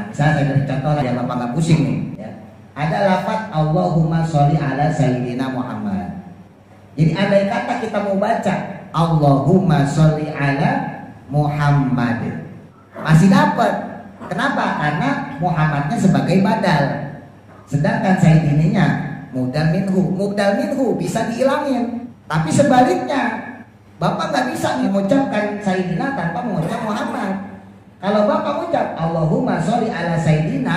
Misalnya saya beri contoh yang Bapak nggak pusing nih ya. Ada lafaz Allahumma sholli ala sayyidina Muhammad. Jadi andai kata kita mau baca Allahumma sholli ala Muhammad, masih dapat. Kenapa? Karena Muhammadnya sebagai badal, sedangkan sayyidininya mubdal minhu. Mubdal minhu bisa dihilangin. Tapi sebaliknya, Bapak nggak bisa mengucapkan sayyidina tanpa mengucap Muhammad. Kalau Bapak mengucap Allahumma sholli ala sayyidina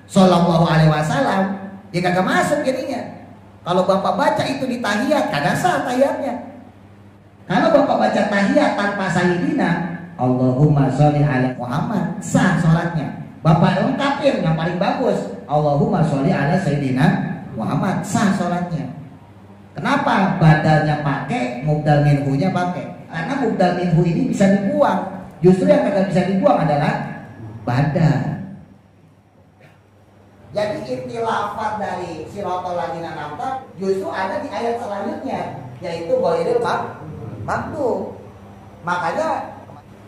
sallallahu alaihi wasallam, dia kagak masuk jadinya. Kalau Bapak baca itu di tahiyat, kagak sah tahiyatnya. Kalau Bapak baca tahiyat tanpa sayyidina Allahumma sholli ala Muhammad, sah sholatnya. Bapak lengkapin yang paling bagus Allahumma sholli ala sayyidina Muhammad, sah sholatnya. Kenapa? Badalnya pakai, mubdal minhunya pakai. Karena mubdal minhu ini bisa dibuang. Justru yang kagak bisa dibuang adalah badal. Jadi inti lafaz dari siratal ladzina an'amta justru ada di ayat selanjutnya, yaitu ghairil maghdub. Makanya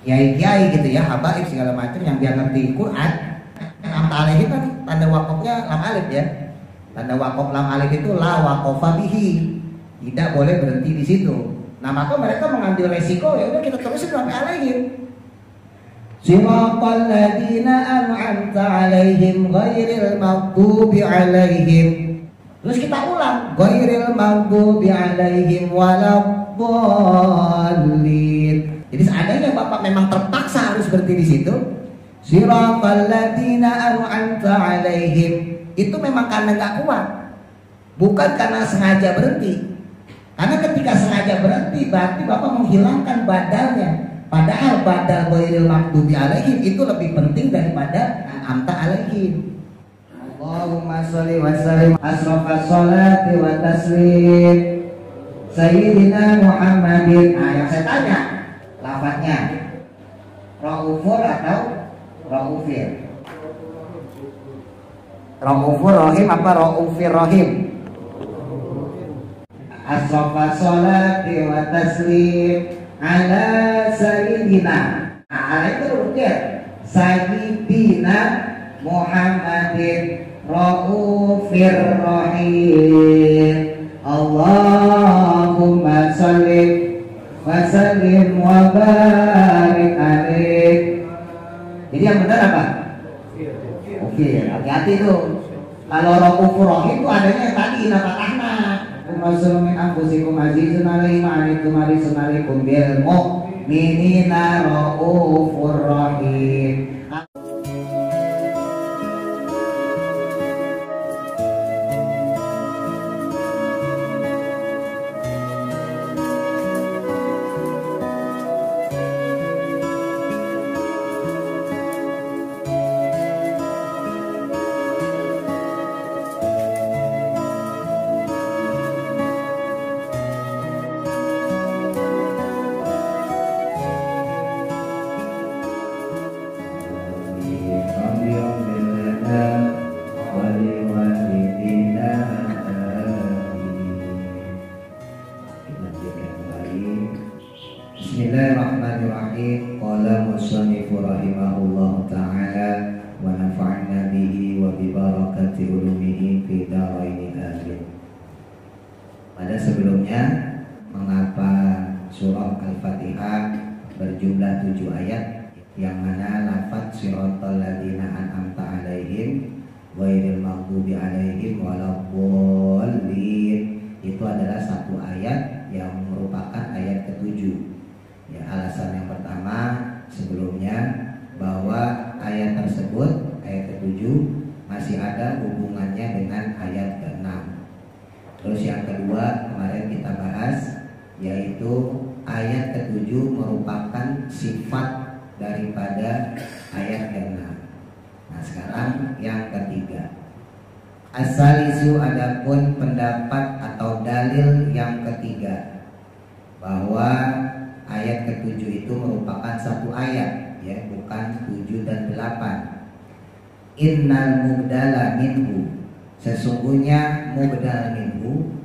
kiai-kiai gitu ya, habaib segala macam yang dia ngerti Quran, an'amta alaihim kan tanda wakofnya lam alif ya. Tanda wakof lam alif itu la wakofa bihi, tidak boleh berhenti di situ. Nah maka mereka mengambil resiko, ya udah kita terusin sampai alaihim. Siratal ladzina an'amta alaihim ghairil maghdubi alaihim. Terus kita ulang ghairil maghdubi alaihim waladdallin. Jadi seandainya Bapak memang terpaksa harus berhenti di situ, siratal ladzina an'amta alaihim, itu memang karena nggak kuat, bukan karena sengaja berhenti. Karena ketika sengaja berhenti berarti Bapak menghilangkan badalnya. Padahal badal ghairil maghdubi alaihim itu lebih penting daripada an'amta alaihim. Allahumma sholli wa sallim asrofas sholati wa taslim sayyidina Muhammadin. Nah yang saya tanya lafadznya Raufur atau Raufir? Raufur Rahim apa Raufir Rahim? Asrofas sholati wa taslim ala sayyidina. Ala itu rukir sayyidina Muhammadin Raufir Rahim. Allahumma sholli wa sallim wa barik alaih. Jadi yang benar apa? Oke, hati-hati tuh. Kalau Raufur Rahim itu adanya yang tadi ina fatahna. Rasulun min anfusikum azizun alaihi ma'anitum harisun alaikum bil mu'minina raufur rahim. Bismillahirrahmanirrahim. Qala musannifu rahimahullahu ta'ala wa nafa'na bihi wa bi barakati ulumihi fi dharaini amin. Pada sebelumnya, mengapa surah Al-Fatihah berjumlah 7 ayat, yang mana lafaz siratal ladzina an'amta alaihim ghairil maghdubi alaihim waladdallin itu adalah satu ayat yang merupakan ayat ke-7. Ya, alasan yang pertama sebelumnya bahwa ayat tersebut, ayat ke-7 masih ada hubungannya dengan ayat ke-6. Terus yang kedua kemarin kita bahas, yaitu ayat ke-7 merupakan sifat daripada ayat ke-6. Nah sekarang yang ketiga, asalisu, adapun pendapat atau dalil yang ketiga bahwa ayat ke-7 itu merupakan satu ayat, ya, bukan 7 dan 8. Innal mubdala minhu, sesungguhnya mubdal minhu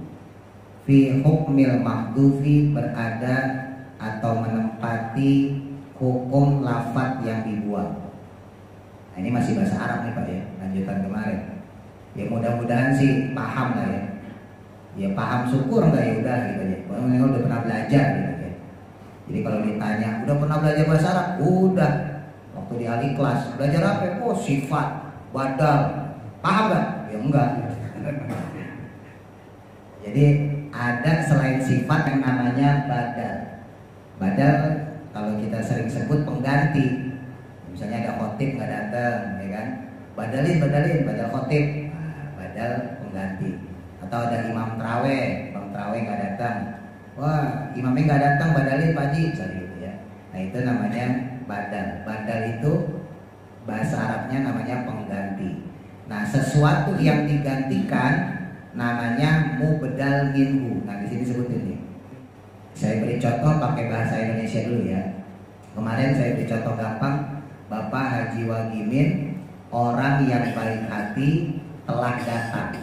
fi hukmil mahdufi, berada atau menempati hukum lafaz yang dibuang. Nah, ini masih bahasa Arab nih Pak ya, lanjutan kemarin. Ya mudah-mudahan sih paham lah ya. Ya paham syukur enggak ya udah gitu ya. Pokoknya udah pernah belajar gitu ya. Jadi kalau ditanya udah pernah belajar bahasa Arab, udah. Waktu di ahli kelas belajar apa? Oh sifat, badal, paham nggak? Ya enggak. Jadi ada selain sifat yang namanya badal. Badal kalau kita sering sebut pengganti. Misalnya ada khotib nggak datang, ya kan? Badal khotib, badal pengganti. Atau ada imam traweh nggak datang. Wah, imamnya nggak datang, badalin Pak Haji, misalnya gitu ya. Nah itu namanya badal. Badal itu bahasa Arabnya namanya pengganti. Nah sesuatu yang digantikan namanya mubdal minhu. Nah di sini sebutin nih. Saya beri contoh pakai bahasa Indonesia dulu ya. Kemarin saya beri contoh gampang. Bapak Haji Wagimin, orang yang baik hati telah datang.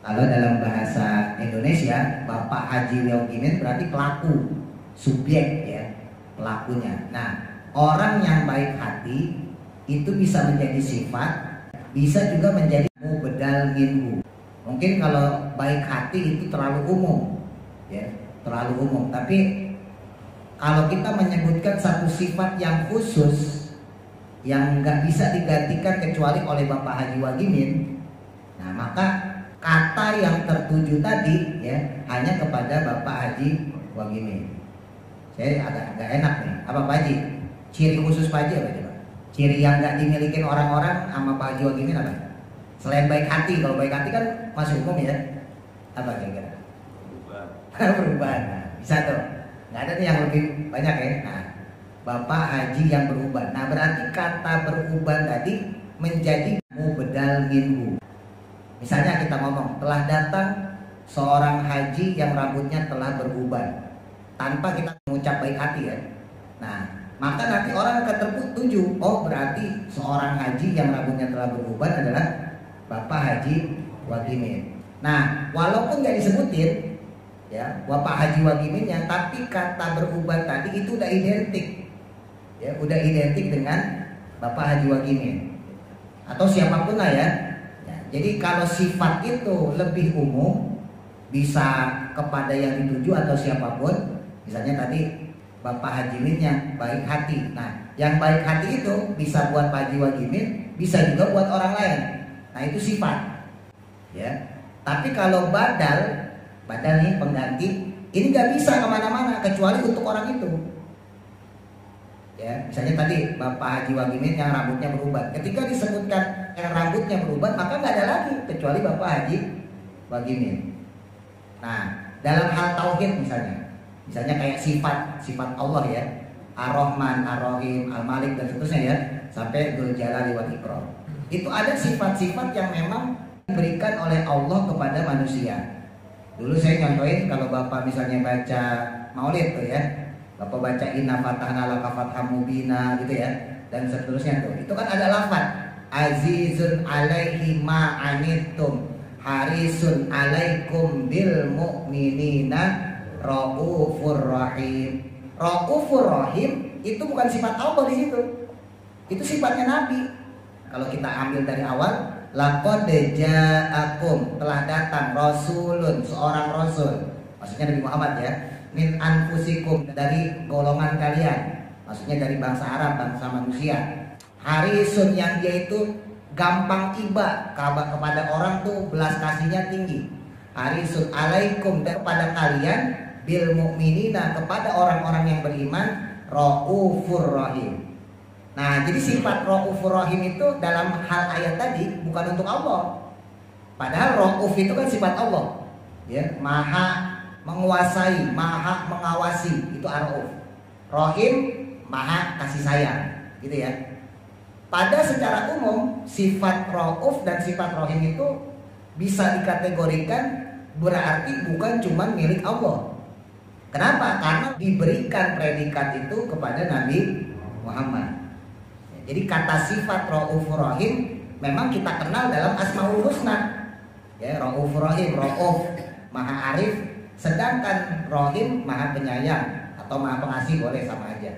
Kalau dalam bahasa Indonesia, Bapak Haji Wagimin berarti pelaku, subjek ya, pelakunya. Nah, orang yang baik hati itu bisa menjadi sifat, bisa juga menjadi mubdal minhu. Mungkin kalau baik hati itu terlalu umum, ya, terlalu umum. Tapi kalau kita menyebutkan satu sifat yang khusus, yang nggak bisa digantikan kecuali oleh Bapak Haji Wagimin, nah maka kata yang tertuju tadi ya hanya kepada Bapak Haji Wagimin. Saya agak enak nih. Apa Pak Haji? Ciri khusus Pak Haji apa coba? Ciri yang nggak dimiliki orang-orang sama Pak Haji Wagimin apa? Selain baik hati, kalau baik hati kan masih hukum ya. Apa kira-kira? Perubahan. Nah, bisa tuh. Nggak ada nih yang lebih banyak ya. Nah, Bapak Haji yang beruban. Nah, berarti kata beruban tadi menjadi mubdal minhu. Misalnya kita ngomong, telah datang seorang haji yang rambutnya telah beruban. Tanpa kita mengucap baik hati ya. Nah, maka nanti orang akan tertuju. Oh, berarti seorang haji yang rambutnya telah beruban adalah Bapak Haji Wagimin. Nah, walaupun nggak disebutin ya Bapak Haji Wagiminnya, tapi kata beruban tadi itu udah identik ya, udah identik dengan Bapak Haji Wagimin atau siapapun lah ya. Jadi kalau sifat itu lebih umum, bisa kepada yang dituju atau siapapun. Misalnya tadi Bapak Haji Minnya baik hati. Nah yang baik hati itu bisa buat Pak Haji Wagimin, bisa juga buat orang lain. Nah itu sifat ya. Tapi kalau badal nih pengganti, ini nggak bisa kemana-mana kecuali untuk orang itu. Ya, misalnya tadi Bapak Haji Wagimin yang rambutnya beruban. Ketika disebutkan yang rambutnya beruban, maka nggak ada lagi kecuali Bapak Haji Wagimin. Nah, dalam hal tauhid misalnya kayak sifat Allah ya, Ar-Rahman, Ar-Rahim, Al-Malik dan seterusnya ya, sampai Dzul Jalali wal Ikram. Itu ada sifat-sifat yang memang diberikan oleh Allah kepada manusia. Dulu saya contohin kalau Bapak misalnya baca Maulid tuh ya, Bapak baca Inna Fatahna Laka Fatham Mubina gitu ya, dan seterusnya tuh. Itu kan ada lafaz Azizun alaihi ma anittum harisun alaikum bil mu'minina raufur rahim. Raufur rahim itu bukan sifat Allah di situ. Itu sifatnya Nabi. Kalau kita ambil dari awal, laqad ja'akum, telah datang rasulun, seorang rasul, maksudnya Nabi Muhammad ya, min anfusikum, dari golongan kalian, maksudnya dari bangsa Arab, bangsa manusia. Harisun, yang dia itu gampang iba kepada orang tuh, belas kasihnya tinggi. Harisun alaikum, kepada kalian, bil mu'minina, kepada orang-orang yang beriman, raufur rahim. Nah, jadi sifat Raufur Rahim itu dalam hal ayat tadi bukan untuk Allah. Padahal Rauf itu kan sifat Allah. Ya, Maha menguasai, Maha mengawasi, itu Ar-Rauf. Rahim, Maha kasih sayang, gitu ya. Pada secara umum, sifat Rauf dan sifat Rahim itu bisa dikategorikan berarti bukan cuma milik Allah. Kenapa? Karena diberikan predikat itu kepada Nabi Muhammad. Jadi kata sifat Raufur Rahim memang kita kenal dalam Asmaul Husna. Ya, Raufur Rahim, Rauf, Maha Arif, sedangkan Rahim Maha Penyayang atau Maha Pengasih, boleh sama aja.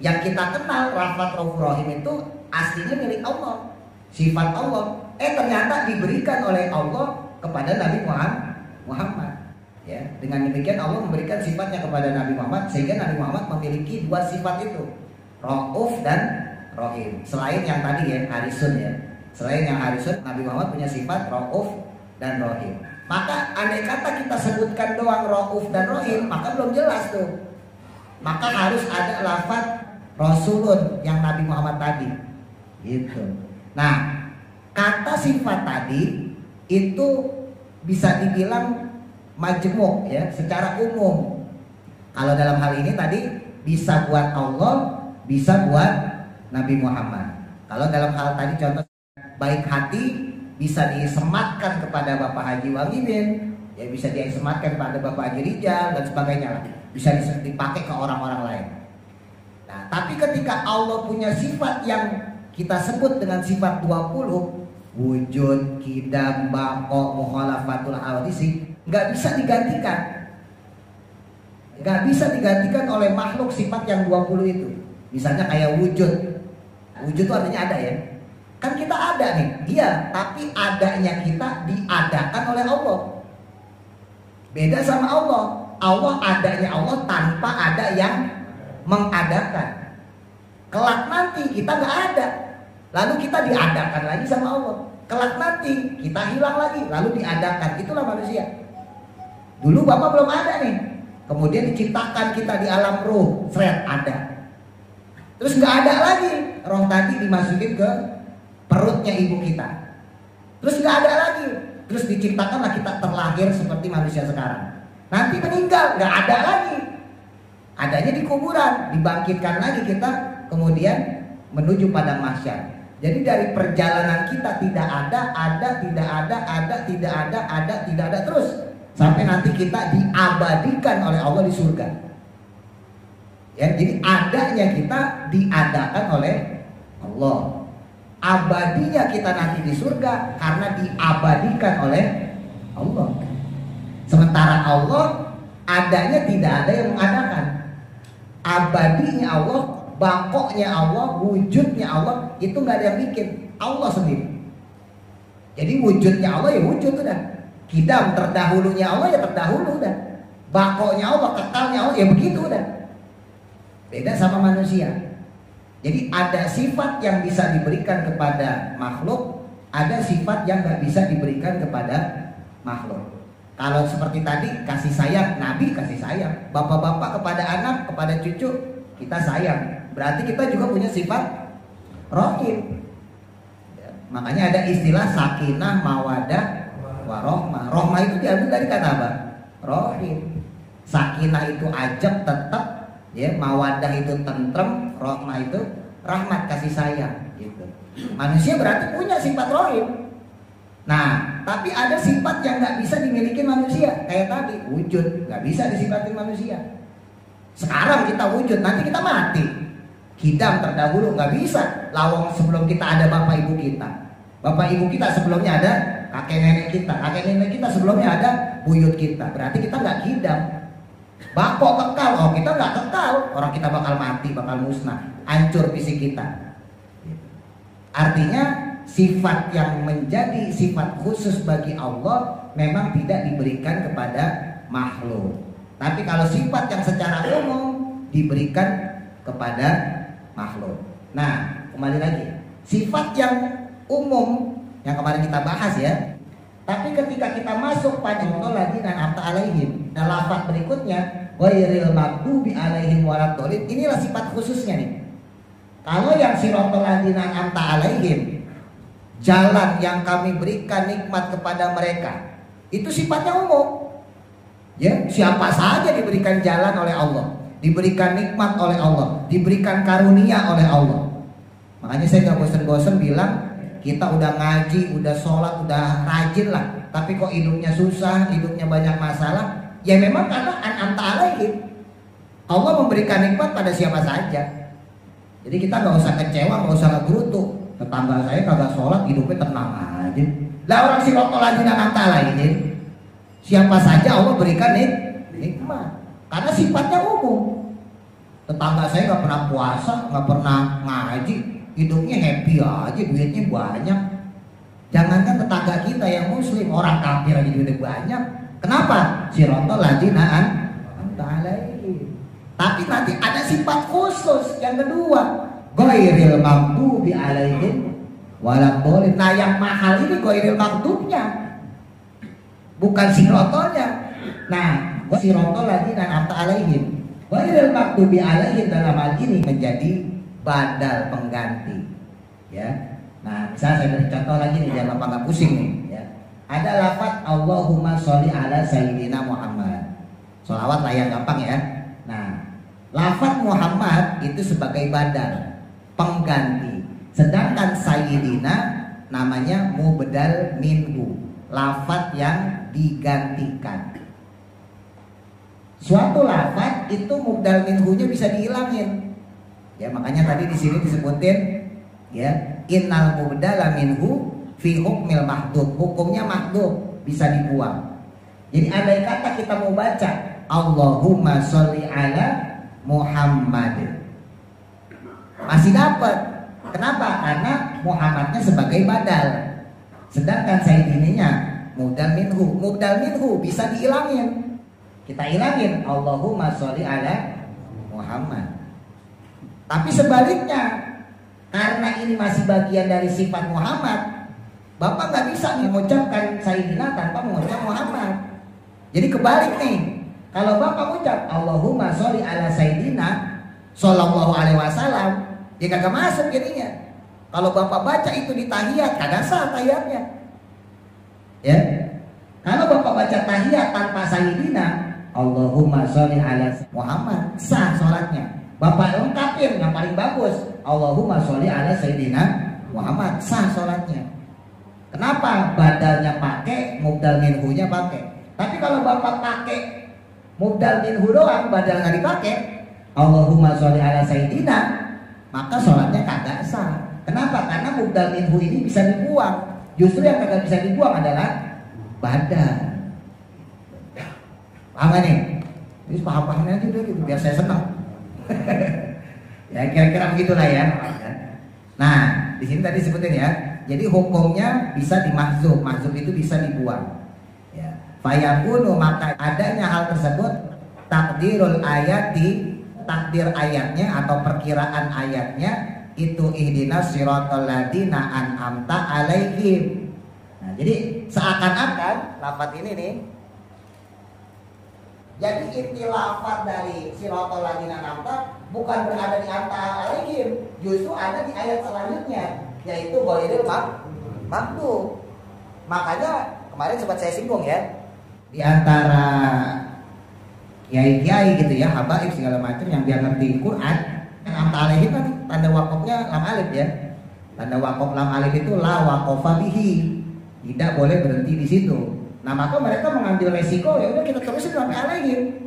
Yang kita kenal rahmat Raufur Rahim itu aslinya milik Allah, sifat Allah. Ternyata diberikan oleh Allah kepada Nabi Muhammad. Ya, dengan demikian Allah memberikan sifatnya kepada Nabi Muhammad sehingga Nabi Muhammad memiliki dua sifat itu, Rauf dan Rahim. Selain yang tadi ya Harisun ya, selain yang Harisun, Nabi Muhammad punya sifat Rauf dan Rahim. Maka andai kata kita sebutkan doang Rauf dan Rahim, maka belum jelas tuh. Maka harus ada lafaz Rasulun yang Nabi Muhammad tadi, gitu. Nah, kata sifat tadi itu bisa dibilang majmuk ya, secara umum. Kalau dalam hal ini tadi bisa buat Allah, bisa buat Nabi Muhammad. Kalau dalam hal tadi contoh baik hati bisa disematkan kepada Bapak Haji Wahidin, ya bisa disematkan kepada Bapak Haji Rijal dan sebagainya lah. Bisa dipakai ke orang-orang lain. Nah, tapi ketika Allah punya sifat yang kita sebut dengan sifat 20, wujud, qidam, baqo, mukhalafatul hawadisi, nggak bisa digantikan. Nggak bisa digantikan oleh makhluk sifat yang 20 itu. Misalnya kayak wujud. Wujud itu artinya ada ya. Kan kita ada nih, iya, tapi adanya kita diadakan oleh Allah. Beda sama Allah. Allah adanya Allah tanpa ada yang mengadakan. Kelak nanti kita nggak ada, lalu kita diadakan lagi sama Allah. Kelak nanti kita hilang lagi, lalu diadakan. Itulah manusia. Dulu Bapak belum ada nih, kemudian diciptakan kita di alam ruh, seret ada. Terus nggak ada lagi, roh tadi dimasukin ke perutnya ibu kita. Terus nggak ada lagi, terus diciptakanlah kita terlahir seperti manusia sekarang. Nanti meninggal, nggak ada lagi. Adanya di kuburan, dibangkitkan lagi kita, kemudian menuju pada mahsyar. Jadi dari perjalanan kita tidak ada, tidak ada, terus sampai nanti kita diabadikan oleh Allah di surga. Ya, jadi adanya kita diadakan oleh Allah. Abadinya kita nanti di surga karena diabadikan oleh Allah. Sementara Allah adanya tidak ada yang mengadakan. Abadinya Allah, bangkoknya Allah, wujudnya Allah, itu nggak ada yang bikin, Allah sendiri. Jadi wujudnya Allah ya wujud udah. Qidam terdahulunya Allah ya terdahulu udah. Bangkoknya Allah, kekalnya Allah ya begitu udah. Beda sama manusia. Jadi ada sifat yang bisa diberikan kepada makhluk, ada sifat yang nggak bisa diberikan kepada makhluk. Kalau seperti tadi kasih sayang, Nabi kasih sayang, bapak-bapak kepada anak, kepada cucu kita sayang. Berarti kita juga punya sifat Rahim. Ya, makanya ada istilah sakinah, mawadah, warohmah. Rohmah itu diambil dari kata apa? Rahim. Sakinah itu ajab, tetap, ya, mawadah itu tentrem, rohmah itu rahmat, kasih sayang. Gitu. Manusia berarti punya sifat Rahim. Nah, tapi ada sifat yang nggak bisa dimiliki manusia, kayak tadi wujud, nggak bisa disifatin manusia. Sekarang kita wujud, nanti kita mati. Qidam terdahulu nggak bisa. Lawang sebelum kita ada bapak ibu kita, bapak ibu kita sebelumnya ada kakek nenek kita sebelumnya ada buyut kita. Berarti kita nggak qidam. Bako kekal, oh kita nggak kekal. Orang kita bakal mati, bakal musnah, hancur fisik kita. Artinya sifat yang menjadi sifat khusus bagi Allah memang tidak diberikan kepada makhluk. Tapi kalau sifat yang secara umum diberikan kepada makhluk. Nah, kembali lagi, sifat yang umum yang kemarin kita bahas ya. Tapi ketika kita masuk pada dan an'amta alaihim, dan lafaz berikutnya ghairil maghdubi alaihim waladdallin, inilah sifat khususnya nih. Kalau yang siratal ladzina an'amta alaihim, jalan yang kami berikan nikmat kepada mereka, itu sifatnya umum. Ya, siapa saja diberikan jalan oleh Allah, diberikan nikmat oleh Allah, diberikan karunia oleh Allah. Makanya saya gak bosan-bosan bilang, kita udah ngaji, udah sholat, udah rajin lah, tapi kok hidupnya susah, hidupnya banyak masalah. Ya memang karena an'amta alaihim, Allah memberikan nikmat pada siapa saja. Jadi kita gak usah kecewa, gak usah ngegerutu. Tetangga saya kagak sholat, hidupnya tenang aja. Lah orang siratal ladzina an'amta alaihim, siapa saja Allah berikan nikmat, karena sifatnya umum. Tetangga saya nggak pernah puasa, nggak pernah ngaji, hidupnya happy aja, duitnya banyak. Jangankan tetangga kita yang muslim, orang kafir aja duitnya banyak. Kenapa? Siratal ladzina an'amta alaihim. Tapi nanti ada sifat khusus yang kedua, ghairil maghdubi alaihim waladhdallin. Nah yang mahal ini ghairil maghdubnya, bukan siratalnya. Nah, siratal ladzina an'amta alaihim ghairil maghdubi alaihim dalam hal ini menjadi badal pengganti. Ya. Nah, misalnya saya beri contoh lagi nih, jangan lupa nggak pusing nih. Ya. Ada lafaz Allahumma sholli ala sayyidina Muhammad. Sholawat lah yang gampang ya. Nah, lafaz Muhammad itu sebagai badal pengganti. Sedangkan sayyidina namanya mubdal minhu, lafaz yang digantikan. Suatu lafaz itu mubdal minhunya bisa dihilangin. Ya, makanya tadi di sini disebutin ya, innal mubdala minhu fi hukmil mahdhub. Hukumnya mahdhub, bisa dibuang. Jadi andai kata kita mau baca Allahumma sholli ala Muhammad, masih dapat. Kenapa? Karena Muhammadnya sebagai badal. Sedangkan sayyidininya mubdal minhu. Mubdal minhu bisa dihilangin. Kita hilangin Allahumma sholli ala Muhammad. Tapi sebaliknya, karena ini masih bagian dari sifat Muhammad, Bapak nggak bisa mengucapkan sayyidina tanpa mengucap Muhammad. Jadi kebalik nih. Kalau Bapak ucap Allahumma sholli ala sayyidina sallallahu alaihi wasallam, dia kagak masuk jadinya. Kalau Bapak baca itu di tahiyat, kagak sah tahiyatnya. Ya. Kalau Bapak baca tahiyat tanpa sayyidina Allahumma sholli ala Muhammad, sah sholatnya. Bapak lengkapin yang paling bagus Allahumma sholli ala sayyidina Muhammad, sah sholatnya. Kenapa? Badalnya pakai, mubdal minhunya pakai. Tapi kalau Bapak pakai mubdal minhu doang, badal nggak dipakai Allahumma sholli ala sayyidina, maka sholatnya kagak sah. Kenapa? Karena mubdal minhu ini bisa dibuang. Justru yang kagak bisa dibuang adalah badal. Paham gak nih? Jadi paham-pahamnya aja udah gitu, biar saya senang. Ya kira-kira begitulah ya. Nah, di sini tadi sebutin ya. Jadi hukumnya bisa dimahzub, mahzub itu bisa dibuang. Ya. Fayakunu, maka adanya hal tersebut takdirul ayati, takdir ayatnya atau perkiraan ayatnya itu ihdinas siratal ladzina an'amta alaihim. Nah, jadi seakan-akan lafaz ini nih, jadi inti lafaz dari siratal ladzina an'amta bukan berada di antara alaihim, justru ada di ayat selanjutnya, yaitu ghairil maghdub. Makanya kemarin sempat saya singgung ya, di antara kiai-kiai gitu ya, habaib segala macam yang dia ngerti Quran, kan an'amta alaihim kan tanda wakofnya lam alif ya. Tanda wakof lam alif itu la wakofa bihi, tidak boleh berhenti di situ. Nah maka mereka mengambil resiko, ya udah kita terusin sampai alaihim.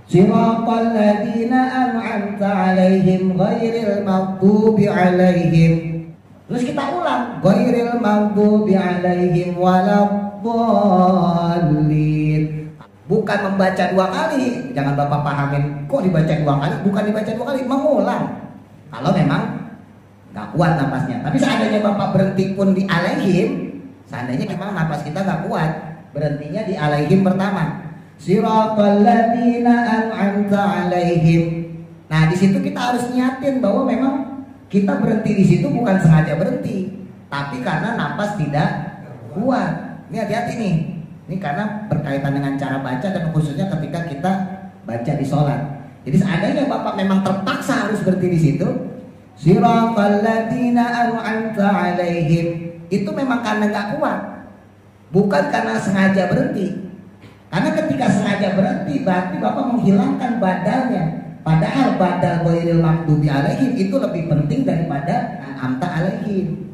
Siratal ladzina an'amta alaihim ghairil maghdubi alaihim. Terus kita ulang, ghairil maghdubi alaihim waladhdallin. Bukan membaca dua kali. Jangan Bapak pahamin kok dibaca dua kali, bukan dibaca dua kali, mengulang. Kalau memang nggak kuat napasnya. Tapi seandainya Bapak berhenti pun di alaihim, seandainya memang napas kita nggak kuat, berhentinya di alaihim pertama. Siratal ladzina an'amta alaihim. Nah, di situ kita harus nyatin bahwa memang kita berhenti di situ bukan sengaja berhenti, tapi karena napas tidak kuat. Ini hati-hati nih. Ini karena berkaitan dengan cara baca dan khususnya ketika kita baca di sholat. Jadi seandainya Bapak memang terpaksa harus berhenti di situ, siratal ladzina an'amta alaihim, itu memang karena nggak kuat, bukan karena sengaja berhenti. Karena ketika sengaja berhenti berarti Bapak menghilangkan badalnya. Padahal badal ghairil maghdubi alaihim itu lebih penting daripada an'amta alaihim.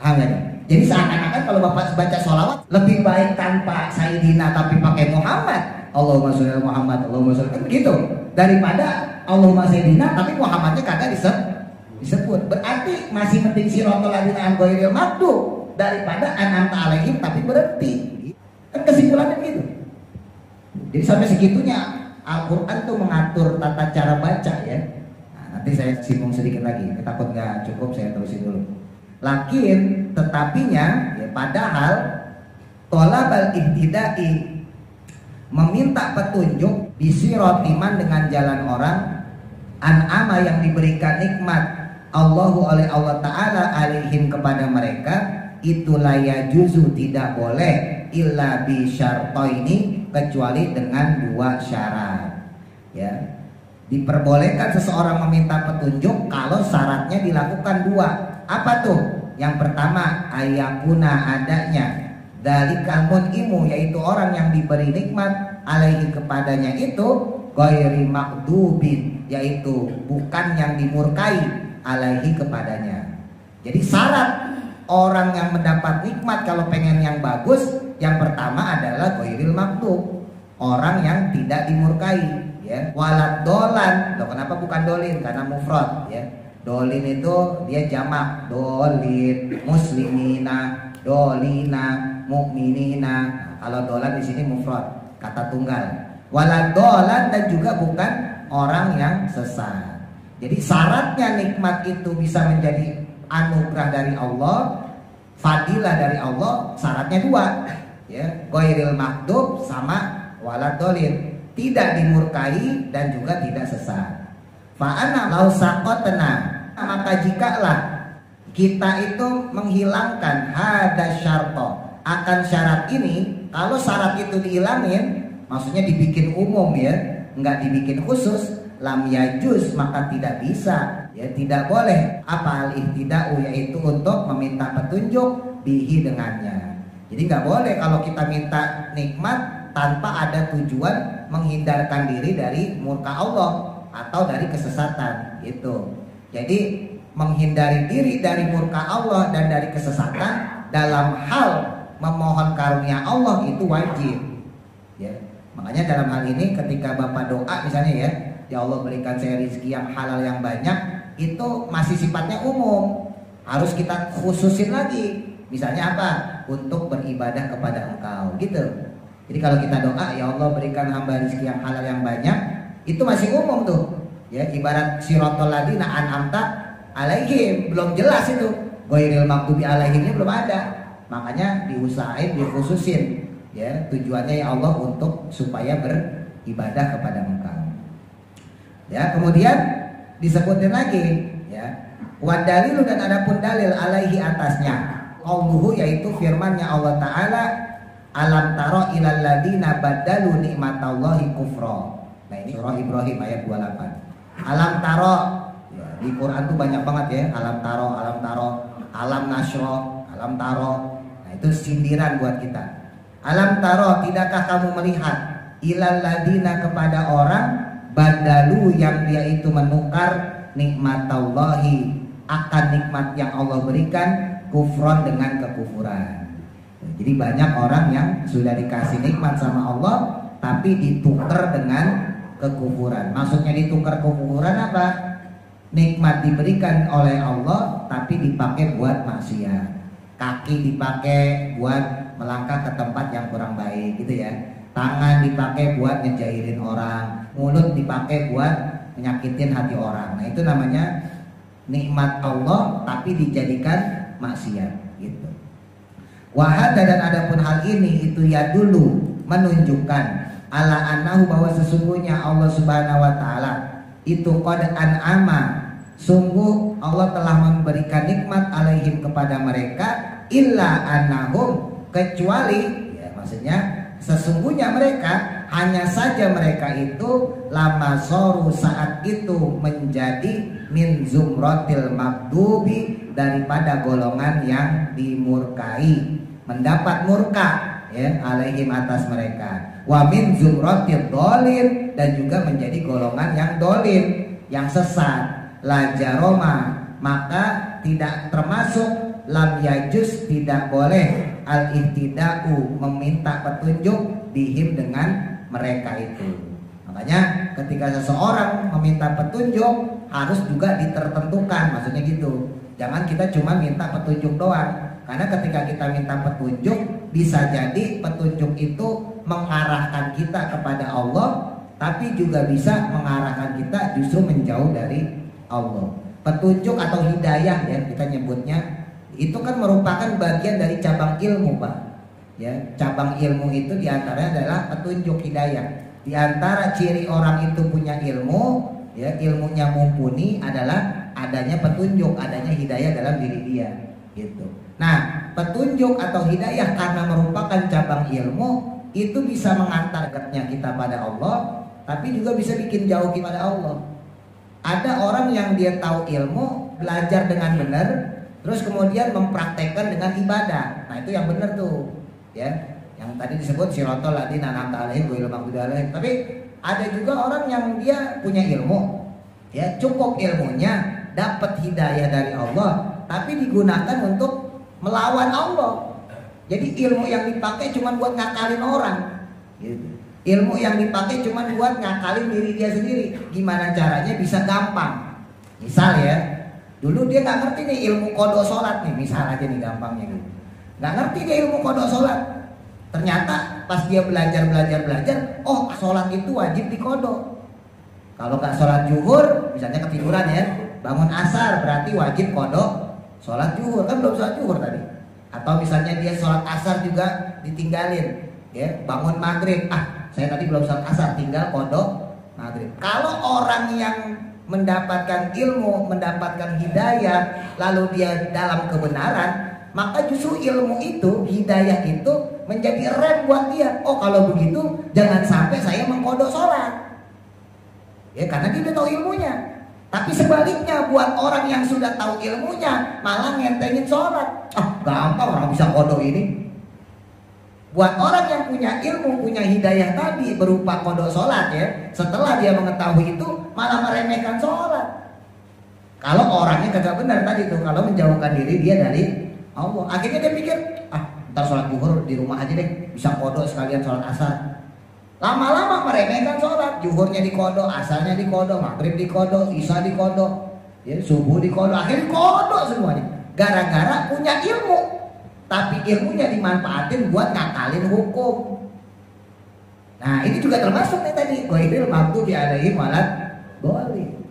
Paham gak? Jadi seakan-akan kalau Bapak baca sholawat lebih baik tanpa sayyidina tapi pakai Muhammad, Allahumma sholli ala Muhammad, Allahumma sholli, kan begitu, daripada Allahumma sayyidina tapi Muhammadnya kagak disebut. Berarti masih penting siratal ladzina ghairil maghdub daripada an'amta alaihim tapi berhenti. Kan kesimpulannya begitu. Jadi sampai segitunya Al-Quran tuh mengatur tata cara baca ya. Nah, nanti saya singgung sedikit lagi, takut nggak cukup saya terusin dulu. Lakin tetapinya ya, padahal tolabal ibtidai meminta petunjuk bisiratiman dengan jalan orang an'ama yang diberikan nikmat Allahu oleh Allah Ta'ala alaihim kepada mereka, itu la yajuzu tidak boleh illa bi syartaini kecuali dengan dua syarat ya. Diperbolehkan seseorang meminta petunjuk kalau syaratnya dilakukan dua. Apa tuh? Yang pertama ayakuna adanya dalikal mun'imu, yaitu orang yang diberi nikmat alaihi kepadanya itu ghairi makdubin, yaitu bukan yang dimurkai alaihi kepadanya. Jadi syarat orang yang mendapat nikmat kalau pengen yang bagus, yang pertama adalah ghairil makdub, orang yang tidak dimurkai ya. Walad dolan, loh kenapa bukan dolin? Karena mufrad ya. Dolin itu dia jamak, dolin, muslimina, dolina, mukminina. Nah, kalau dolan di sini mufrad, kata tunggal. Walad dolan, dan juga bukan orang yang sesat. Jadi syaratnya nikmat itu bisa menjadi anugerah dari Allah, fadilah dari Allah, syaratnya dua ya, ghairil makdub sama walad dolin, tidak dimurkai dan juga tidak sesat. Fa'ana lau saqatna, maka jikalah kita itu menghilangkan hada syarto, akan syarat ini, kalau syarat itu dihilangin, maksudnya dibikin umum ya, nggak dibikin khusus, lam yajuz, maka tidak bisa ya, tidak boleh apa al-ihtida'u, yaitu untuk meminta petunjuk bihi dengannya. Jadi nggak boleh kalau kita minta nikmat tanpa ada tujuan menghindarkan diri dari murka Allah atau dari kesesatan gitu. Jadi menghindari diri dari murka Allah dan dari kesesatan dalam hal memohon karunia Allah itu wajib ya. Makanya dalam hal ini ketika Bapak doa misalnya ya Allah berikan saya rezeki yang halal yang banyak, itu masih sifatnya umum, harus kita khususin lagi. Misalnya apa? Untuk beribadah kepada Engkau gitu. Jadi kalau kita doa ya Allah berikan hamba rezeki yang halal yang banyak, itu masih umum tuh ya. Ibarat siratal ladzina an'amta alaihim, belum jelas itu ghairil maghdubi alaihimnya belum ada. Makanya diusahain dikhususin ya, tujuannya ya Allah untuk supaya beribadah kepada Engkau ya. Kemudian disebutin lagi ya, wadalilu, dan adapun dalil alaihi atasnya qauluhu, yaitu firmannya Allah Ta'ala, alam taro ilal ladina badalu nikmatallahi kufra. Nah ini surah Ibrahim ayat 28. Alam taro ya, di Quran tuh banyak banget ya, alam taro, alam nasro, alam taro. Nah itu sindiran buat kita. Alam taro, tidakkah kamu melihat ilal ladina, kepada orang badalu yang dia itu menukar nikmatallahi, akan nikmat yang Allah berikan, kufron dengan kekufuran. Jadi banyak orang yang sudah dikasih nikmat sama Allah tapi ditukar dengan kekufuran. Maksudnya ditukar kekufuran apa? Nikmat diberikan oleh Allah tapi dipakai buat maksiat. Kaki dipakai buat melangkah ke tempat yang kurang baik gitu ya. Tangan dipakai buat ngejairin orang, mulut dipakai buat menyakitin hati orang. Nah itu namanya nikmat Allah tapi dijadikan maksiat gitu. Wahada, dan adapun hal ini itu ya dulu menunjukkan ala annahu, bahwa sesungguhnya Allah Subhanahu wa taala itu qad an'ama, sungguh Allah telah memberikan nikmat alaihim kepada mereka, illa annahum, kecuali ya maksudnya sesungguhnya mereka, hanya saja mereka itu lama soru, saat itu menjadi min zumratil makdubi, daripada golongan yang dimurkai, mendapat murka ya alaihim atas mereka, wa min zumratil dolin, dan juga menjadi golongan yang dolin, yang sesat. La jaroma, maka tidak termasuk, lam yajus, tidak boleh, al ihtida'u, meminta petunjuk, bihim, dengan mereka itu. Makanya ketika seseorang meminta petunjuk harus juga ditertentukan, maksudnya gitu. Jangan kita cuma minta petunjuk doang, karena ketika kita minta petunjuk bisa jadi petunjuk itu mengarahkan kita kepada Allah tapi juga bisa mengarahkan kita justru menjauh dari Allah. Petunjuk atau hidayah ya kita nyebutnya, itu kan merupakan bagian dari cabang ilmu, Pak. Ya, cabang ilmu itu diantaranya adalah petunjuk hidayah. Di antara ciri orang itu punya ilmu, ya ilmunya mumpuni adalah adanya petunjuk, adanya hidayah dalam diri dia, gitu. Nah, petunjuk atau hidayah karena merupakan cabang ilmu itu bisa mengantarkannya kita pada Allah, tapi juga bisa bikin jauh kepada Allah. Ada orang yang dia tahu ilmu, belajar dengan benar, terus kemudian mempraktekkan dengan ibadah. Nah itu yang benar tuh, ya. Yang tadi disebut siratal ladzina an'amta 'alaihim ghairil maghdubi 'alaihim. Tapi ada juga orang yang dia punya ilmu, ya cukup ilmunya, dapat hidayah dari Allah, tapi digunakan untuk melawan Allah. Jadi ilmu yang dipakai cuma buat ngakalin orang, gitu. Ilmu yang dipakai cuma buat ngakalin diri dia sendiri. Gimana caranya bisa gampang. Misal ya, dulu dia nggak ngerti nih ilmu kodok sholat nih, misal aja nih gampangnya gitu. Nggak ngerti dia ilmu kodok sholat. Ternyata pas dia belajar, oh sholat itu wajib dikodok. Kalau nggak sholat zuhur, misalnya ketiduran ya, bangun asar berarti wajib kodok sholat zuhur, kan belum sholat zuhur tadi. Atau misalnya dia sholat asar juga ditinggalin, ya bangun maghrib, saya tadi belum sholat asar, tinggal kodok maghrib. Kalau orang yang mendapatkan ilmu, mendapatkan hidayah, lalu dia dalam kebenaran, maka justru ilmu itu, hidayah itu menjadi rem buat dia. Oh kalau begitu jangan sampai saya mengkodok sholat, ya karena dia udah tahu ilmunya. Tapi sebaliknya buat orang yang sudah tahu ilmunya malah ngentengin sholat. Gampang orang bisa kodok ini. Buat orang yang punya ilmu, punya hidayah tadi berupa kodok sholat ya, setelah dia mengetahui itu malah meremehkan sholat. Kalau orangnya kagak benar tadi tuh, kalau menjauhkan diri dia dari Allah, akhirnya dia pikir, ntar sholat zuhur di rumah aja deh, bisa kodok sekalian sholat asar. Lama-lama meremehkan sholat, zuhurnya dikodok, asarnya dikodok, maghrib dikodok, isya dikodok, ya, subuh dikodok, akhirnya dikodok semuanya. Gara-gara punya ilmu. Tapi ilmunya dimanfaatin buat ngakalin hukum. Nah ini juga termasuk nih tadi ghairil maghdubi 'alaihim waladhdallin.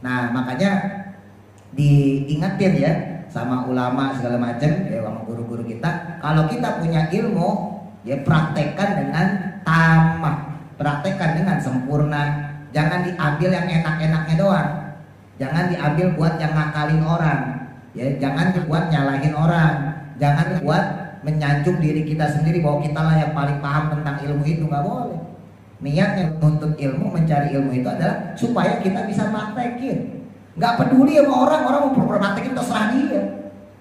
Nah makanya diingetin ya sama ulama segala macam, ya sama guru-guru kita. Kalau kita punya ilmu, ya praktekkan dengan tamak, praktekkan dengan sempurna. Jangan diambil yang enak-enaknya doang. Jangan diambil buat yang ngakalin orang. Ya jangan buat nyalahin orang. Jangan buat menyanjung diri kita sendiri bahwa kita lah yang paling paham tentang ilmu itu, nggak boleh. Niatnya untuk ilmu, mencari ilmu itu adalah supaya kita bisa praktekin. Nggak peduli sama orang mau praktekin terserah dia.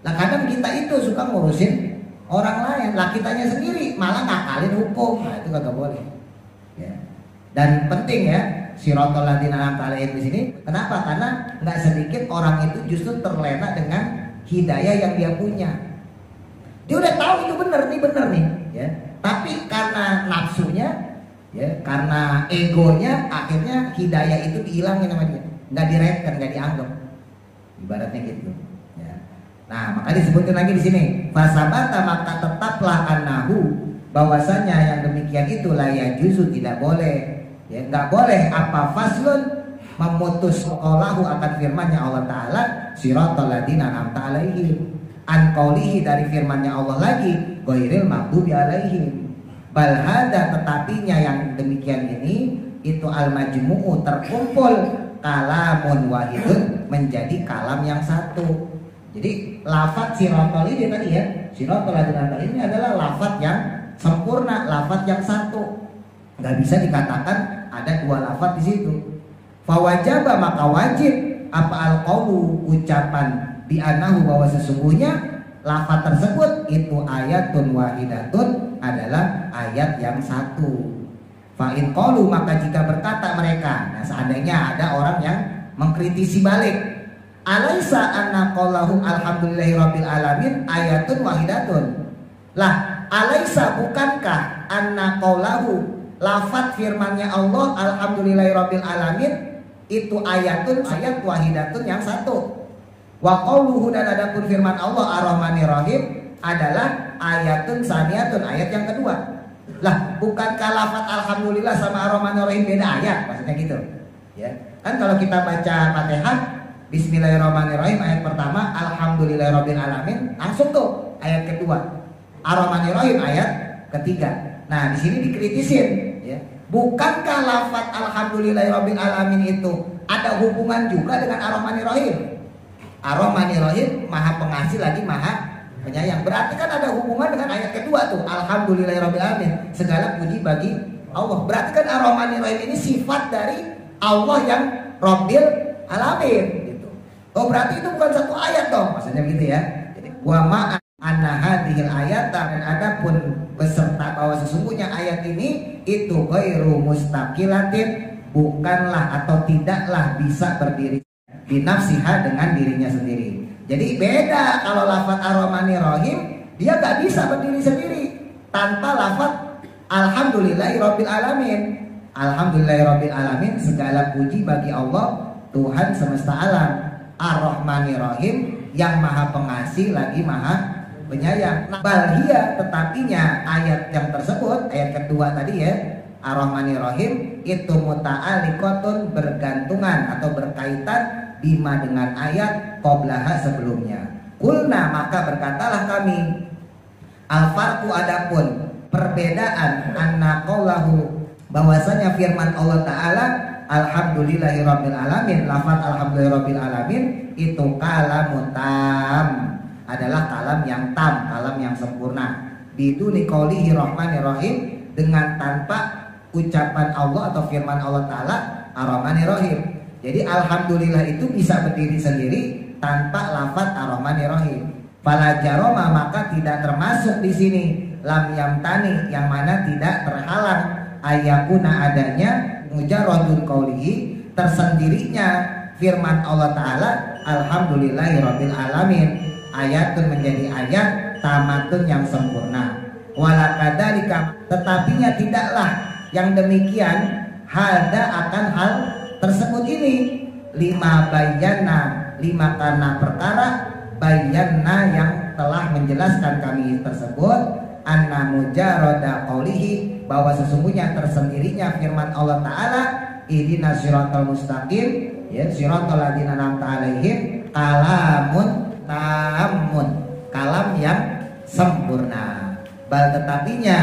Nah kadang kita itu suka ngurusin orang lain, lah kitanya sendiri malah ngakalin hukum. Nah itu nggak boleh. Ya. Dan penting ya, siratal ladzina an'amta 'alaihim di sini. Kenapa? Karena nggak sedikit orang itu justru terlena dengan hidayah yang dia punya. Dia udah tahu itu benar nih, ya. Tapi karena nafsunya, ya, karena egonya, akhirnya hidayah itu dihilangin sama dia, nggak direken, nggak dianggap, ibaratnya gitu. Ya. Nah, maka disebutkan lagi di sini, fasabata maka tetaplah annahu, bahwasanya yang demikian itu la yajuzu tidak boleh, ya, nggak boleh apa faslun memutus qaulahu akan firman-Nya Allah Taala siratal ladzina an'amta 'alaihim. An qaulihi dari firman-Nya Allah lagi ghairil maghdubi 'alaihim. Bal hada tetapinya yang demikian ini itu al majmu'u terkumpul kalamun wahidun menjadi kalam yang satu. Jadi lafaz siratal ini tadi ya, siratal ladzina ini adalah lafaz yang sempurna, lafaz yang satu. Enggak bisa dikatakan ada dua lafaz di situ. Fawajaba maka wajib apa al qaulu ucapan bi anahu bahwa sesungguhnya lafaz tersebut itu ayatun wahidatun adalah ayat yang satu. Fa in qalu maka jika berkata mereka, nah seandainya ada orang yang mengkritisi balik, alaisa anna qaulahu alhamdulillahi rabbil alamin ayatun wahidatun. Lah, alaisa bukankah anna qaulahu lafaz firman-Nya Allah alhamdulillahi rabbil alamin itu ayatun ayat wahidatun yang satu. Wa qauluhu dan adapun firman Allah Ar-Rahmanir Rahim adalah ayatun saniyatun ayat yang kedua. Lah, bukankah lafaz alhamdulillah sama ar-rahmanir-rahim beda ayat? Maksudnya gitu. Ya. Kan kalau kita baca Fatihah, bismillahirrahmanirrahim ayat pertama, alhamdulillahirabbil alamin, langsung tuh ayat kedua. Ar-rahmanir-rahim ayat ketiga. Nah, di sini dikritisin, ya. Bukankah lafaz alhamdulillahirabbil alamin itu ada hubungan juga dengan ar-rahmanir-rahim? Ar-rahmanir-rahim maha pengasih lagi maha penyayang. Berarti kan ada hubungan dengan ayat kedua tuh, alhamdulillahirabbil alamin, segala puji bagi Allah. Berarti kan ar-rahmanir-rahim ini sifat dari Allah yang Rabbil alamin gitu. Oh, berarti itu bukan satu ayat dong, maksudnya gitu ya. Jadi wa ma anna hadhil ayat, dan adapun beserta bahwa sesungguhnya ayat ini itu ghairu mustaqilatin, bukanlah atau tidaklah bisa berdiri binafsiha dengan dirinya sendiri. Jadi beda kalau lafaz ar-rahmanir-rahim, dia gak bisa berdiri sendiri tanpa lafaz alhamdulillahirabbil alamin. Alhamdulillahirabbil alamin, segala puji bagi Allah Tuhan semesta alam. Ar-rahmanir-rahim, yang maha pengasih lagi maha penyayang. Nah, balhia, tetapinya ayat yang tersebut, ayat kedua tadi ya, ar-rahmanir-rahim, itu muta'alliqatun, bergantungan atau berkaitan bima dengan ayat qoblaha sebelumnya. Kulna, maka berkatalah kami, al-farqu, adapun perbedaan, anna qawlahu, bahwasanya firman Allah Ta'ala alhamdulillahirabbil alamin, lafaz alhamdulillahirabbil alamin itu kalamun tam, adalah kalam yang tam, kalam yang sempurna. Biduni qaulihi rahmanirrahim, dengan tanpa ucapan Allah atau firman Allah Ta'ala ar-rahmanirrahim. Jadi alhamdulillah itu bisa berdiri sendiri tanpa lafaz ar-rahmanirrahim. Fala jaroma, maka tidak termasuk di sini lam yamtani, yang mana tidak terhalang ayakuna adanya mujarradul qaulihi, tersendirinya firman Allah Ta'ala alhamdulillahirabbil alamin, ayatun menjadi ayat tamatun yang sempurna. Wala kadzalika, tetapinya tidaklah yang demikian hada akan hal tersebut ini, lima bayana, lima karena perkara bayana yang telah menjelaskan kami tersebut, anna mujarrada qaulihi, bahwa sesungguhnya tersendirinya firman Allah Ta'ala ihdinas siratal mustaqim, ya, siratal ladzina an'amta 'alaihim, kalamun tamun, kalam yang sempurna. Bal, tetapinya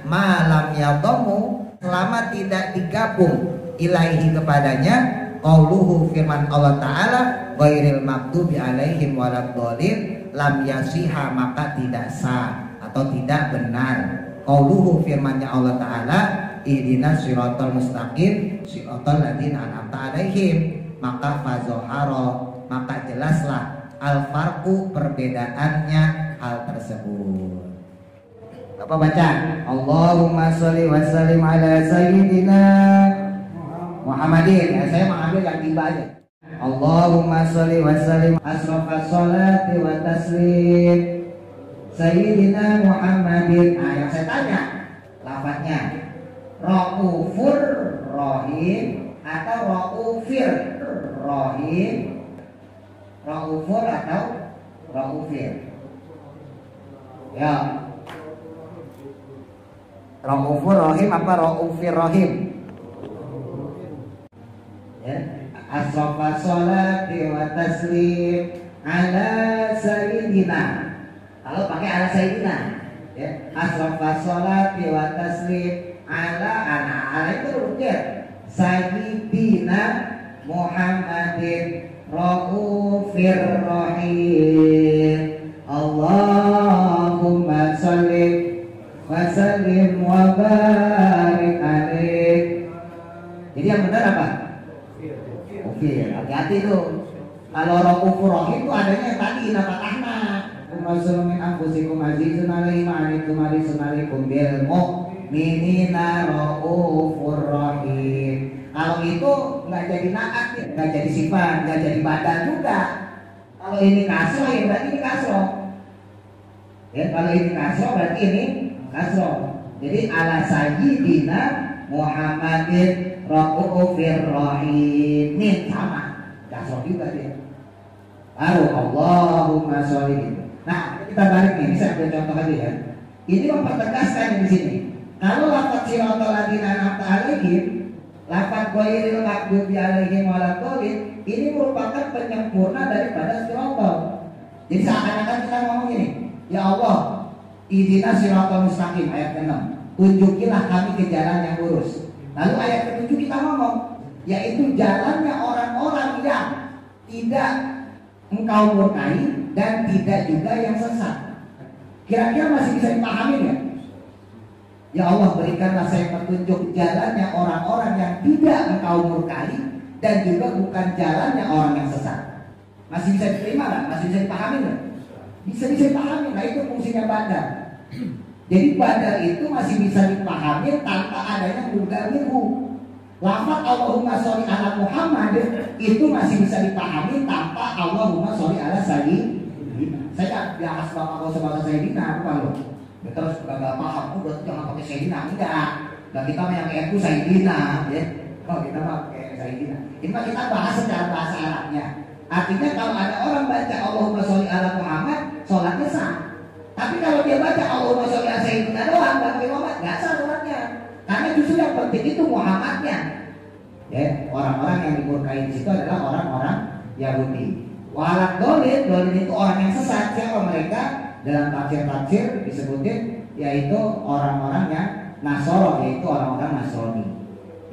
malam yadhamu, selama tidak digabung ilaihi kepadanya, qauluhu, firman Allah Ta'ala ghairil maghdubi 'alaihim waladdallin, lam yasiha, maka tidak sah atau tidak benar. Qauluhu, firmannya Allah Ta'ala ihdinas siratal mustaqim siratal ladzina an'amta 'alaihim, maka fazohara, maka jelaslah al-farqu, perbedaannya hal tersebut. Apa baca? Allahumma sholli wa sallim ala sayyidina Muhammadin. Ya, saya mengambil yang tiba aja. Allahumma sholli wa sallim asrafas sholati wa taslim sayyidina Muhammadin. Nah, yang saya tanya lafadznya Raufur Rahim atau Raufir Rahim, Raufur atau Raufir? Ya, Raufur Rahim apa Raufir Rahim? Ya, asrafas sholati wa taslim ala sayyidina. Kalau pakai ala sayyidina, ya, asrafas sholati wa taslim ala itu rukir sayyidina Muhammadin Raufir Rahim. Allahumma sholli wa sallim wa barik alaih. Jadi yang benar apa? Oke, hati-hati tuh. Kalau Raufur Rahim itu adanya yang tadi nafatahna. Rasulun min anfusikum azizun alaihi ma'anikum harisun alaikum bil mu'minina raufur rahim. Kalau itu nggak jadi naat, nggak jadi sifat, nggak jadi badan juga. Kalau ini kasro, ya berarti ini kasro. Ya, kalau ini kasro berarti ini kasro. Jadi ala sayyidina Muhammadin raufir rahim, ini sama kasro juga dia. Baru Allahumma sholli. Nah, kita balik nih, saya ambil contoh aja ya. Ini mempertegaskan di sini Kalau lafaz siratal ladzina an'amta 'alaihim, lafaz ghairil maghdubi 'alaihim waladdallin, ini merupakan penyempurna daripada siratal. Jadi seakan-akan kita ngomong gini, ya Allah, ihdinas siratal mustaqim ayat ke-6. Tunjukilah kami ke jalan yang lurus. Lalu ayat ke-7 kita ngomong, yaitu jalannya orang-orang yang tidak engkau murkai dan tidak juga yang sesat. Kira-kira masih bisa dipahami ya? Ya Allah, berikanlah saya petunjuk jalannya orang-orang yang tidak engkau murkai dan juga bukan jalannya orang yang sesat. Masih bisa diterima nggak? Masih bisa dipahami nggak? Bisa dipahami. Nah itu fungsinya badal. Jadi badal itu masih bisa dipahami tanpa adanya mudhari'u. Lafaz Allahumma sholli ala Muhammad itu masih bisa dipahami tanpa Allahumma sholli ala sayyidina. Saya di atas bapak kau sebagai sayyidina apa loh? Ya, terus gak paham, udah jangan pakai sayyidina, enggak. Dan kita mah yang itu sayyidina, ya. Kalau kita mah pakai sayyidina. Ini mah kita bahas secara bahasa Arabnya. Artinya kalau ada orang baca Allahumma sholli ala Muhammad, sholatnya sah. Tapi kalau dia baca Allahumma sholli ala sayyidina doang, gak pakai Muhammad, gak sah sholatnya. Karena justru yang penting itu Muhammadnya. Ya, orang-orang yang dimurkai di situ adalah orang-orang Yahudi. Waladdallin, dolin itu orang yang sesat. Siapa mereka? Dalam tafsir-tafsir disebutin yaitu orang-orang yang Nasoro, yaitu orang-orang Nasrani.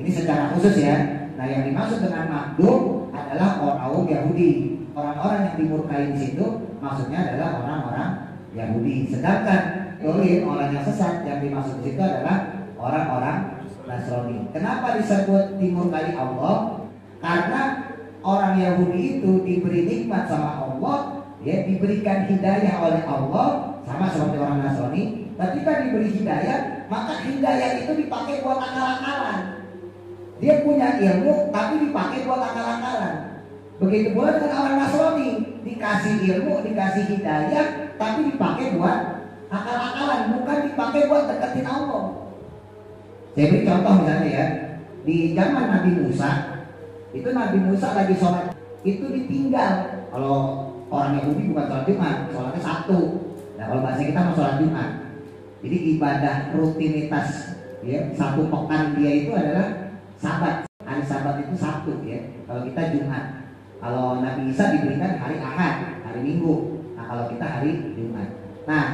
Ini secara khusus ya. Nah yang dimaksud dengan maghdub adalah orang Yahudi. Orang-orang yang dimurkai di situ maksudnya adalah orang-orang Yahudi. Sedangkan dolin, orang yang sesat, yang dimaksud di situ adalah orang-orang Nasrani. Kenapa disebut dimurkai Allah? Karena orang Yahudi itu diberi nikmat sama Allah, ya, diberikan hidayah oleh Allah, sama seperti orang Nasrani. Ketika diberi hidayah, maka hidayah itu dipakai buat akal-akalan. Dia punya ilmu tapi dipakai buat akal-akalan. Begitu pula dengan orang Nasrani, dikasih ilmu, dikasih hidayah, tapi dipakai buat akal-akalan, bukan dipakai buat deketin Allah. Saya beri contoh misalnya ya, di zaman Nabi Musa, itu Nabi Musa lagi sholat, itu ditinggal. Kalau orang Yahudi bukan sholat Jumat, sholatnya Sabtu. Nah kalau bahasa kita mau sholat Jumat. Jadi ibadah rutinitas ya, satu pekan dia itu adalah Sabat. Hari Sabat itu Sabtu ya. Kalau kita Jumat. Kalau Nabi Isa diberikan hari Ahad, hari Minggu. Nah kalau kita hari Jumat. Nah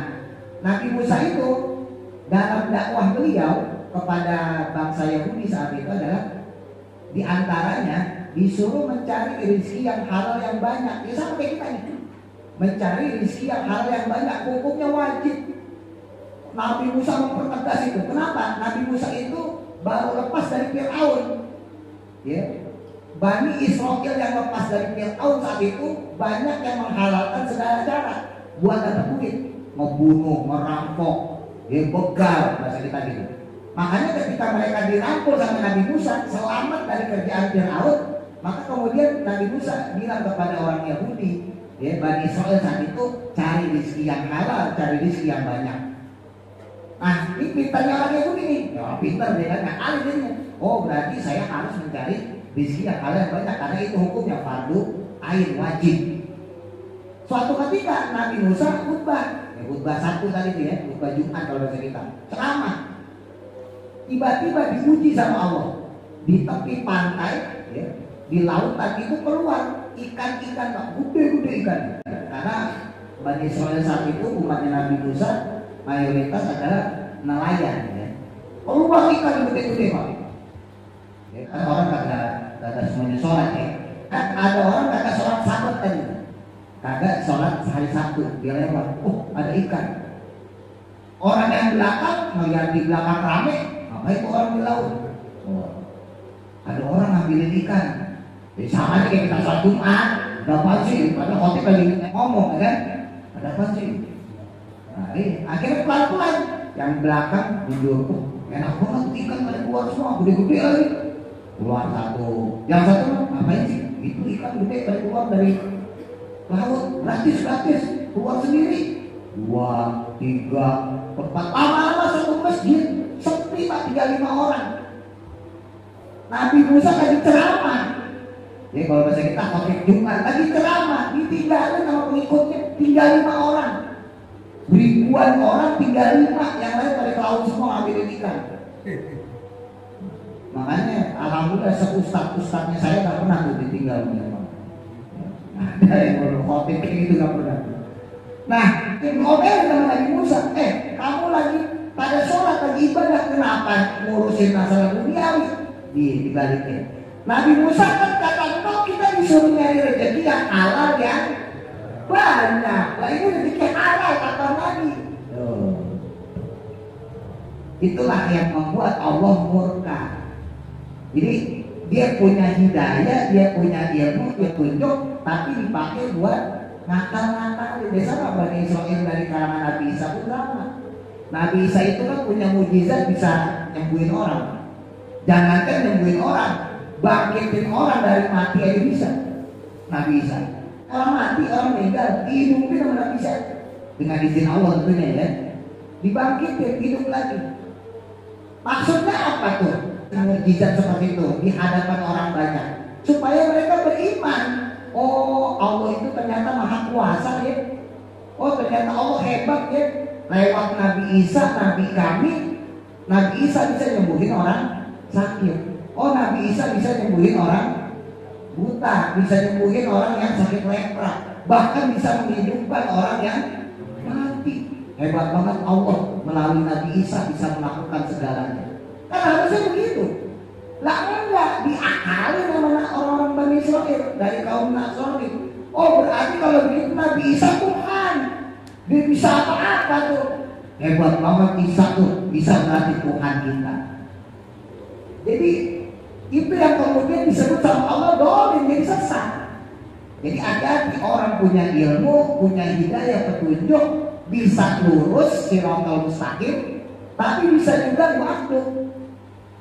Nabi Musa itu dalam dakwah beliau kepada bangsa Yahudi saat itu adalah diantaranya disuruh mencari rezeki yang halal yang banyak. Ya sama kayak kita nih, mencari rezeki yang halal yang banyak, hukumnya wajib. Nabi Musa mempertegas itu. Kenapa? Nabi Musa itu baru lepas dari Fir'aun, ya. Bani Israel yang lepas dari Fir'aun saat itu banyak yang menghalalkan segala cara buat dapat duit, membunuh, merampok, ya, begal bahasa kita gitu. Makanya ketika mereka dirangkul sama Nabi Musa selamat dari kerjaan Fir'aun, maka kemudian Nabi Musa bilang kepada orang Yahudi, ya, Bani Israel saat itu cari rezeki yang halal, cari rezeki yang banyak. Nah ini pintarnya orang Yahudi nih, ya pintar dia kan, ngakali dia. Oh berarti saya harus mencari rezeki yang halal yang banyak karena itu hukumnya fardu ain, wajib. Suatu ketika Nabi Musa khutbah, ya, khutbah satu tadi itu ya, khutbah Jumat kalau bahasa kita, ceramah. Tiba-tiba diuji sama Allah di tepi pantai, ya, di lautan itu keluar ikan-ikan, gede-gede ikan. Karena Bani Israel saat itu umatnya Nabi Musa mayoritas adalah nelayan, ya. Keluar ikan gede-gede pak. Ya, kan orang kagak semuanya sholat ya. Kan ada orang kagak sholat Sabat tadi, kagak sholat hari Sabtu dia lewat, oh ada ikan. Orang yang belakang melihat di belakang rame, apa itu orang di laut? Oh, ada orang ngambilin ikan. Jadi sama aja kayak kita sholat Jumat, ada apa sih? Padahal khotib lagi ngomong kan, ada apa sih? Nah, akhirnya pelan-pelan yang belakang mundur, oh, enak banget ikan pada keluar semua, gede-gede lagi. Keluar satu, yang satu ngapain sih? Itu ikan gede pada keluar dari laut, gratis keluar sendiri. 2, 3, 4, lama-lama satu masjid sepi pak, tinggal 5 orang. Nabi Musa tadi ceramah, jadi kalau bahasa kita khotib Jumat, tadi ceramah ditinggalin sama pengikutnya, tinggal 5 orang. Ribuan orang tinggal 5, yang lain pada ke laut semua ambilin pikiran. Makanya alhamdulillah ustadz-ustadznya saya nggak pernah tuh ditinggal memang. Ada yang khotib itu nggak pernah. Nah, Ibnu Omer sama Nabi Musa, kamu lagi pada sholat lagi ibadah, kenapa ngurusin masalah duniawi? Dibalikin. Nabi Musa kan kata, kita disuruh nyari rezeki yang halal yang banyak. Lah ini rezeki halal kata Nabi. Itulah yang membuat Allah murka. Jadi dia punya hidayah, dia punya ilmu, dia tunjuk, tapi dipakai buat nakal-nakal. Biasanya Bani Israel dari kalangan Nabi Isa pun sama. Nabi Isa itu kan punya mujizat bisa nyembuhin orang. Jangankan nyembuhin orang, bangkitin orang dari mati aja bisa. Nabi Isa, orang mati, orang meninggal, dihidupin sama Nabi Isa dengan izin Allah tentunya ya. Dibangkitin, hidup lagi. Maksudnya apa tuh? Mujizat seperti itu di hadapan orang banyak supaya mereka beriman. Oh, Allah itu ternyata maha kuasa ya. Oh, ternyata Allah hebat ya. Lewat Nabi Isa, Nabi kami, Nabi Isa bisa nyembuhin orang sakit. Oh, Nabi Isa bisa nyembuhin orang buta, bisa nyembuhin orang yang sakit lepra, bahkan bisa menghidupkan orang yang mati. Hebat banget Allah melalui Nabi Isa bisa melakukan segalanya. Kan harusnya begitu. Lah enggak, diakalin sama orang-orang Bani Israel dari kaum Nasrani. Oh, berarti kalau begitu Nabi Isa Tuhan. Dia bisa apa-apa tuh. Hebat banget Isa tuh, bisa berarti Tuhan kita. Jadi itu yang kemudian disebut sama Allah dolim, jadi sesat. Jadi hati-hati orang punya ilmu, punya hidayah, petunjuk, bisa lurus siratal mustaqim, tapi bisa juga makhluk.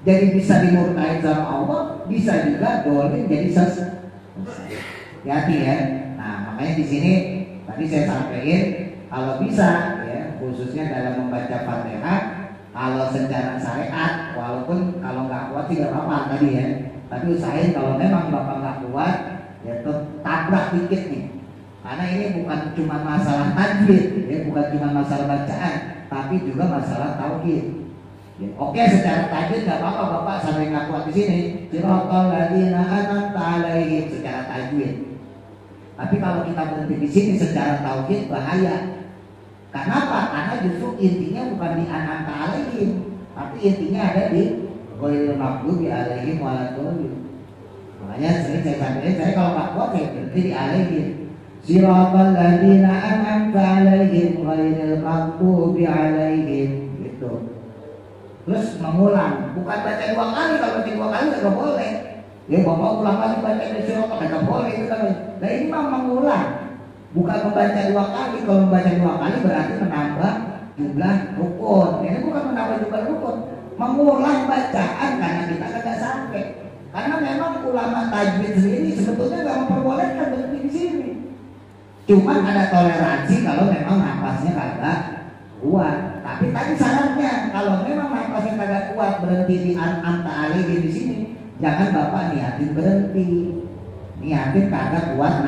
Jadi bisa dimurkai sama Allah, bisa juga dolim jadi sesat. Hati-hati ya. Nah, makanya di sini tadi saya sampaikan kalau bisa ya, khususnya dalam membaca Fatihah, kalau secara syariat, walaupun kalau nggak kuat sih nggak apa-apa tadi ya. Tapi usahain kalau memang bapak nggak kuat, ya tabrak dikit nih. Karena ini bukan cuma masalah tajwid, ya, bukan cuma masalah bacaan, tapi juga masalah tauhid. Ya, oke, secara tajwid nggak apa-apa bapak sampai nggak kuat di sini. Siratal ladzina an'amta 'alaihim secara tajwid. Tapi kalau kita berhenti di sini secara tauhid bahaya. Kenapa? Karena justru intinya bukan di an'amta 'alaihim, tapi intinya ada di ghairil maghdubi 'alaihim waladdallin. Makanya sering saya sampaikan, saya kalau nggak kuat saya berhenti di 'alaihim. Siratal ladzina an'amta 'alaihim ghairil maghdubi 'alaihim gitu. Terus mengulang, bukan baca 2 kali. Kalau baca 2 kali nggak boleh. Ya bapak ulang lagi baca dari siratal nggak boleh itu kan. Nah ini mah mengulang, bukan membaca 2 kali. Kalau membaca 2 kali berarti menambah jumlah rukun. Ini bukan menambah jumlah rukun, mengulang bacaan karena kita nggak sampai. Karena memang ulama tajwid sendiri sebetulnya nggak memperbolehkan berhenti di sini. Cuman ada toleransi kalau memang nafasnya kagak kuat. Tapi tadi syaratnya kalau memang nafasnya kagak kuat berhenti di an'amta 'alaihim di sini, jangan bapak niatin berhenti, niatin kagak kuat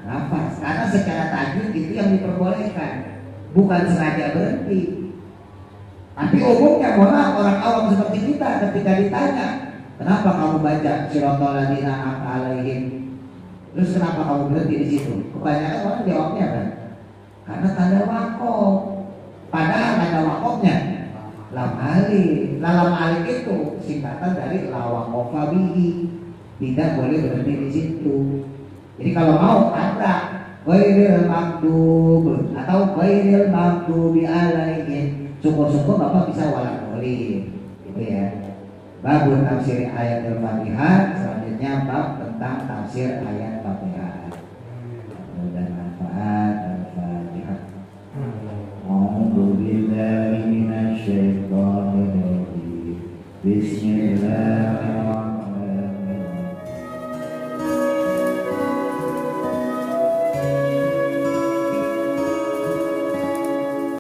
nafas. Karena secara tajwid itu yang diperbolehkan, bukan sengaja berhenti. Tapi umumnya orang awam seperti kita ketika ditanya, kenapa kamu baca siratal ladzina an'amta 'alaihim? Terus kenapa kamu berhenti di situ? Kebanyakan orang jawabnya kan, karena tanda wakof. Padahal tanda wakofnya lam alif. Lam alif itu singkatan dari la wakofa bihi. Tidak boleh berhenti di situ. Jadi kalau mau ada ghairil maghdub atau ghairil maghdubi 'alaihim, syukur-syukur bapak bisa waladdallin. Gitu ya. Bab tafsir ayat Al-Fatihah. Selanjutnya bab tentang tafsir ayat Fatihah. Dan manfaat Al-Fatihah. A'udzu billahi minasy syaithanir rajim. Bismillah.